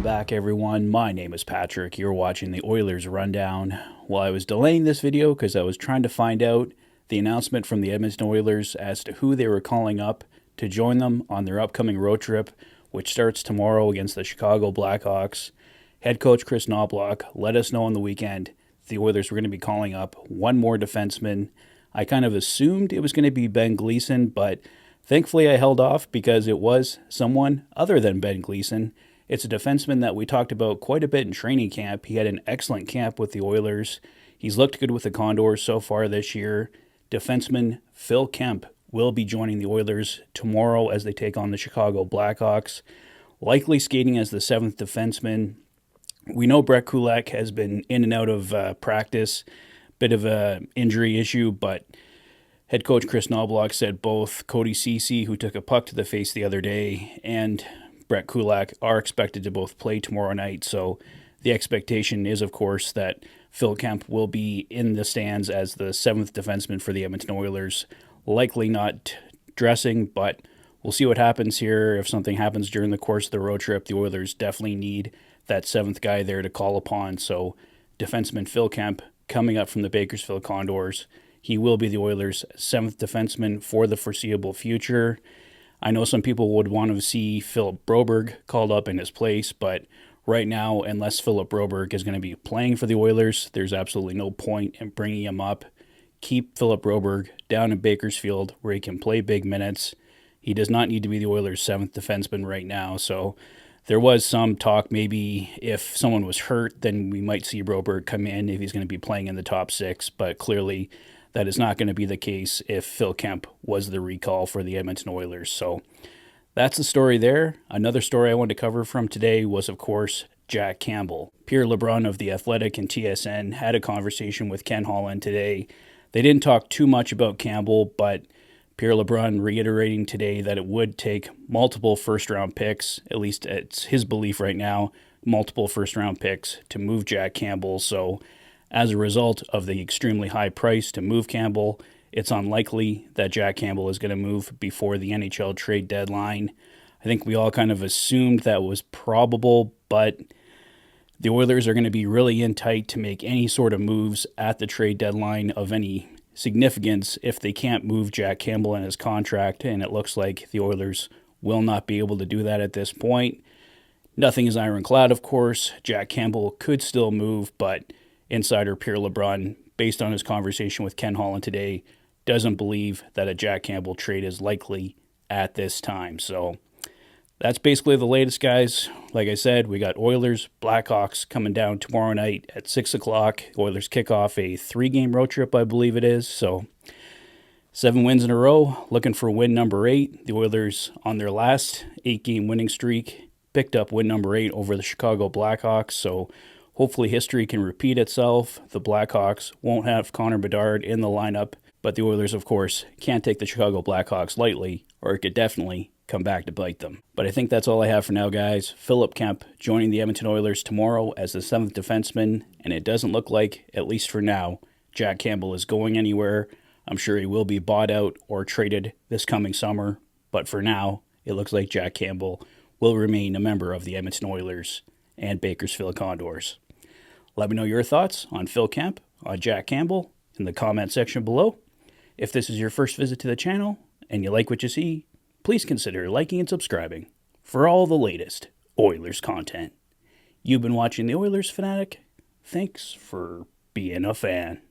back, everyone. My name is Patrick. You're watching the Oilers Rundown. Well, I was delaying this video because I was trying to find out the announcement from the Edmonton Oilers as to who they were calling up to join them on their upcoming road trip, which starts tomorrow against the Chicago Blackhawks. Head coach Chris Knoblauch let us know on the weekend the Oilers were going to be calling up one more defenseman. I kind of assumed it was going to be Ben Gleason, but thankfully I held off because it was someone other than Ben Gleason. It's a defenseman that we talked about quite a bit in training camp. He had an excellent camp with the Oilers. He's looked good with the Condors so far this year. Defenseman Phil Kemp will be joining the Oilers tomorrow as they take on the Chicago Blackhawks, likely skating as the seventh defenseman. We know Brett Kulak has been in and out of practice, bit of an injury issue, but head coach Chris Knoblauch said both Cody Ceci, who took a puck to the face the other day, and Brett Kulak are expected to both play tomorrow night. So the expectation is, of course, that Phil Kemp will be in the stands as the seventh defenseman for the Edmonton Oilers. Likely not dressing, but we'll see what happens here. If something happens during the course of the road trip, the Oilers definitely need that seventh guy there to call upon. So defenseman Phil Kemp coming up from the Bakersfield Condors. He will be the Oilers' seventh defenseman for the foreseeable future. I know some people would want to see Philip Broberg called up in his place, but right now, unless Philip Broberg is going to be playing for the Oilers, there's absolutely no point in bringing him up. Keep Philip Broberg down in Bakersfield where he can play big minutes. He does not need to be the Oilers' seventh defenseman right now, so there was some talk maybe if someone was hurt, then we might see Broberg come in if he's going to be playing in the top six, but clearly that is not going to be the case if Phil Kemp was the recall for the Edmonton Oilers. So that's the story there. Another story I wanted to cover from today was, of course, Jack Campbell. Pierre LeBrun of The Athletic and TSN had a conversation with Ken Holland today. They didn't talk too much about Campbell, but Pierre LeBrun reiterating today that it would take multiple first-round picks, at least it's his belief right now, multiple first-round picks to move Jack Campbell. So as a result of the extremely high price to move Campbell, it's unlikely that Jack Campbell is going to move before the NHL trade deadline. I think we all kind of assumed that was probable, but the Oilers are going to be really in tight to make any sort of moves at the trade deadline of any significance if they can't move Jack Campbell in his contract, and it looks like the Oilers will not be able to do that at this point. Nothing is ironclad, of course. Jack Campbell could still move, but insider Pierre LeBrun, based on his conversation with Ken Holland today, doesn't believe that a Jack Campbell trade is likely at this time. So that's basically the latest, guys. Like I said, we got Oilers, Blackhawks coming down tomorrow night at 6 o'clock. Oilers kick off a 3-game road trip, I believe it is. So 7 wins in a row, looking for win number 8. The Oilers, on their last 8-game winning streak, picked up win number 8 over the Chicago Blackhawks. So hopefully history can repeat itself. The Blackhawks won't have Connor Bedard in the lineup, but the Oilers, of course, can't take the Chicago Blackhawks lightly, or it could definitely come back to bite them. But I think that's all I have for now, guys. Philip Kemp joining the Edmonton Oilers tomorrow as the 7th defenseman, and it doesn't look like, at least for now, Jack Campbell is going anywhere. I'm sure he will be bought out or traded this coming summer, but for now, it looks like Jack Campbell will remain a member of the Edmonton Oilers and Bakersfield Condors. Let me know your thoughts on Phil Kemp, on Jack Campbell, in the comment section below. If this is your first visit to the channel and you like what you see, please consider liking and subscribing for all the latest Oilers content. You've been watching the Oilers Fanatic. Thanks for being a fan.